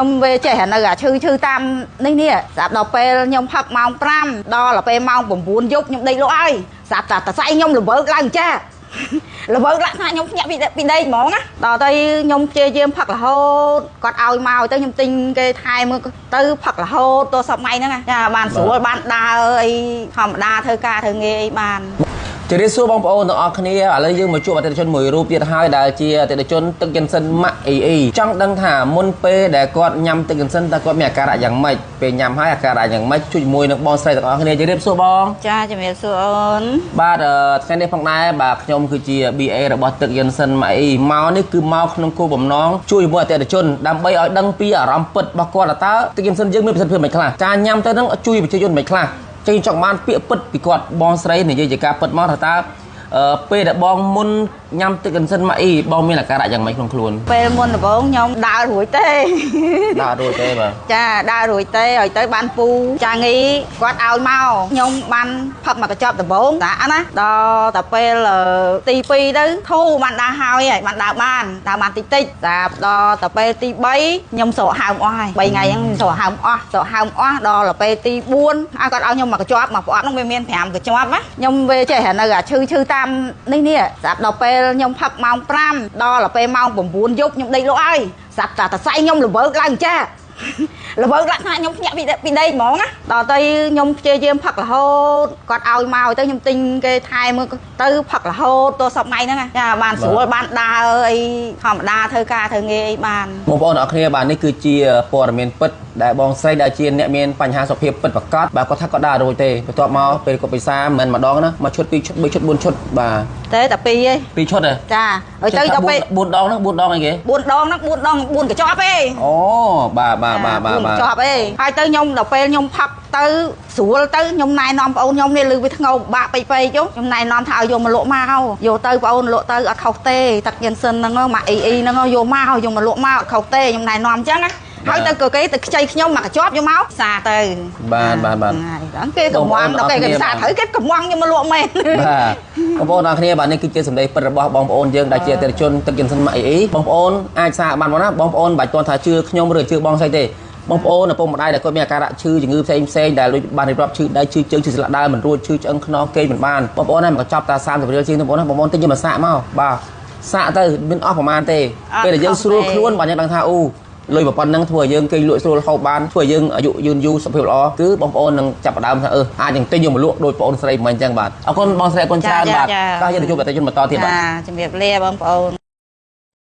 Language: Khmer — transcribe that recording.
ខ្ញុំវាចេះនៅឈឺតាមនេះស្រាប់ដល់ពេលខ្ញុំផឹកម៉ោង5ដល់ទៅពេលម៉ោង9យប់ខ្ញុំដេកលក់ហើយស្រាប់តែតសៃខ្ញុំល្វើកឡើងចាល្វើកឡើងថាខ្ញុំភ្ញាក់ពីដេកហ្មងណាដល់ទៅខ្ញុំព្យាយាមផឹករហូតគាត់ឲ្យមកទៅខ្ញុំទិញគេថែមើលទៅផឹករហូតទៅសប្ងៃហ្នឹងចាបានស្រួលបានដើរអីធម្មតាធ្វើការធ្វើងារអីបានជម្រាបសួរបងប្អូនទាំងអស់គ្នាឥឡូវយើងមកជួបអតិថិជនមួយរូបទៀតហើយដែលជាអតិថិជនទឹកចិនសិនម៉ាក់អ៊ីចង់ដឹងថាមុនពេលដែលគាត់ញ៉ាំទឹកចិនសិនតើគាត់មានអាការៈយ៉ាងម៉េចពេលញ៉ាំហើយអាការៈយ៉ាងម៉េចជួយជាមួយនឹងបងស្រីទាំងអស់គ្នាជម្រាបសួរបងចាជម្រាបសួរអូនបាទថ្ងៃនេះផងដែរបាទខ្ញុំគឺជា BA របស់ទឹកចិនសិនម៉ាក់អ៊ីមកនេះគឺមកក្នុងគោលបំណងជួយជាមួយអតិថិជនដើម្បីឲ្យដឹងពីអារម្មណ៍ពិតរបស់គាត់តើទឹកចិនសិនយើងមានប្រសិទ្ធភាពមិនខ្លះការញ៉ាំទៅនឹងជួយប្រជាជនមិនខ្លះចេញចង់បានពាក្យពិតពីគាត់បងស្រីនិយាយជាការពិតមកថាតើពេលដែលបងមុនញ៉ាំទឹកកន្សិនម៉ាក់អ៊ីបងមានអាការៈយ៉ាងម៉េចក្នុងខ្លួនពេលមុនដំបូងខ្ញុំដើររួចទេដើររួចទេបាទចាដើររួចទេហើយទៅបានពូចាងីគាត់ឲ្យមកខ្ញុំបានផឹកមកកញ្ចប់ដំបូងតាណាដល់តែពេលទី2ទៅធូរបានដើរហើយបានដើរបានតិចដល់តែពេលទី3ខ្ញុំស្រកហើមអស់ហើយ3ថ្ងៃហ្នឹងស្រកហើមអស់ដល់ទៅពេលទី4ឲ្យគាត់ឲ្យខ្ញុំមកកញ្ចប់មកប្រអប់ហ្នឹងវាមាន5កញ្ចប់ណាខ្ញុំវាចេះនៅឈឺតាមនេះស្រាប់ដល់ពេលខ្ញុំផឹកម៉ោង5ដល់ទៅពេលម៉ោង9យប់ខ្ញុំដេកលក់ហើយស្រាប់តែតសៃខ្ញុំល្វើកឡើងចាល្វើកឡើងថាខ្ញុំភ្ញាក់ពីដេកហ្មងណាដល់ទៅខ្ញុំព្យាយាមផឹករហូតគាត់ឲ្យមកទៅខ្ញុំទិញគេថែមើលទៅផឹករហូតទៅសប្ងៃហ្នឹងចាបានស្រួលបានដើរអីធម្មតាធ្វើការធ្វើងារអីបានបងប្អូនអរគ្នាបាទនេះគឺជាព័ត៌មានពិតដែលបងស្រីដែលជាអ្នកមានបញ្ហាសុខភាពពិតប្រាកដបាទគាត់ថាគាត់ដើររួចទេបន្ទាប់មកពេលគាត់ពិសាមិនម្ដងណាមកឈុត2ឈុត3ឈុត4ឈុតបាទទេតែ2ឯង2ឈុតចាហើយទៅដល់ពេល4ដងហ្នឹង4ដងអីគេ4ដងហ្នឹង4កញ្ចប់ឯងអូបាទចប់ឯងហើយទៅខ្ញុំដល់ពេលខ្ញុំផឹកទៅស្រួលទៅខ្ញុំណែនាំបងអូនខ្ញុំនេះលឺវាធ្ងោបាក់ពេកខ្ញុំណែនាំថាឲ្យយកមកលក់មកយកទៅបងអូនលក់ទៅអត់ខុសទេទឹកញ៉ិនសិនហ្នឹងម៉ាក់អ៊ីហ្នឹងយកមកលក់មកអត់ខុសទេខ្ញុំណែនាំអញ្ចឹងណាហើយទៅគេទៅខ្ចីខ្ញុំមកកញ្ចប់យកមកសាទៅបាទគេកំងដល់គេសាត្រូវគេកំងខ្ញុំមកលក់មែនបាទបងប្អូនអរគ្នាបាទនេះគឺជាសម្ដីពិតរបស់បងប្អូនយើងដែលជាអតិថិជនទឹកញ៉ិនសិនម៉ាក់អ៊ីបងប្អូនអាចសារបានមកណាបងប្អូនបាច់ទាន់ថាជឿខ្ញុំឬជឿបងស្អីទេបងប្អូនឪពុកម្ដាយដែលគាត់មានអាការៈឈឺជំងឺផ្សេងដែលដូចបានរៀបរាប់ឈឺដៃឈឺជើងឈឺស្លាក់ដើមមិនរួចឈឺឆ្អឹងខ្នងគេមិនបានបងប្អូនហ្នឹងមកចប់តា30រៀលជាងបងប្អូនណាបងប្អូនទិញយកមកសាកមកបាទសាកទៅមានអស់ប្រហែលទេពេលដែលយើងស្រួលខ្លួនបាទយើងដឹងថាអូលុយប៉ុណ្ណឹងធ្វើឲ្យយើងគេលក់ស្រួលហូបបានធ្វើឲ្យយើងអាយុយឺនយូរសុខភាពល្អគឺបងប្អូននឹងចាប់ផ្ដើមថាអាចនឹងទិញយកមកលក់ដោយបងប្អូនស្រីមិនអញ្ចឹងបាទអរគុណបងស្រីអរគុណច្រើនបាទតោះយើងទៅជួបអតិថិជនបន្តទៀតបាទជំរាបលាបងប្អូន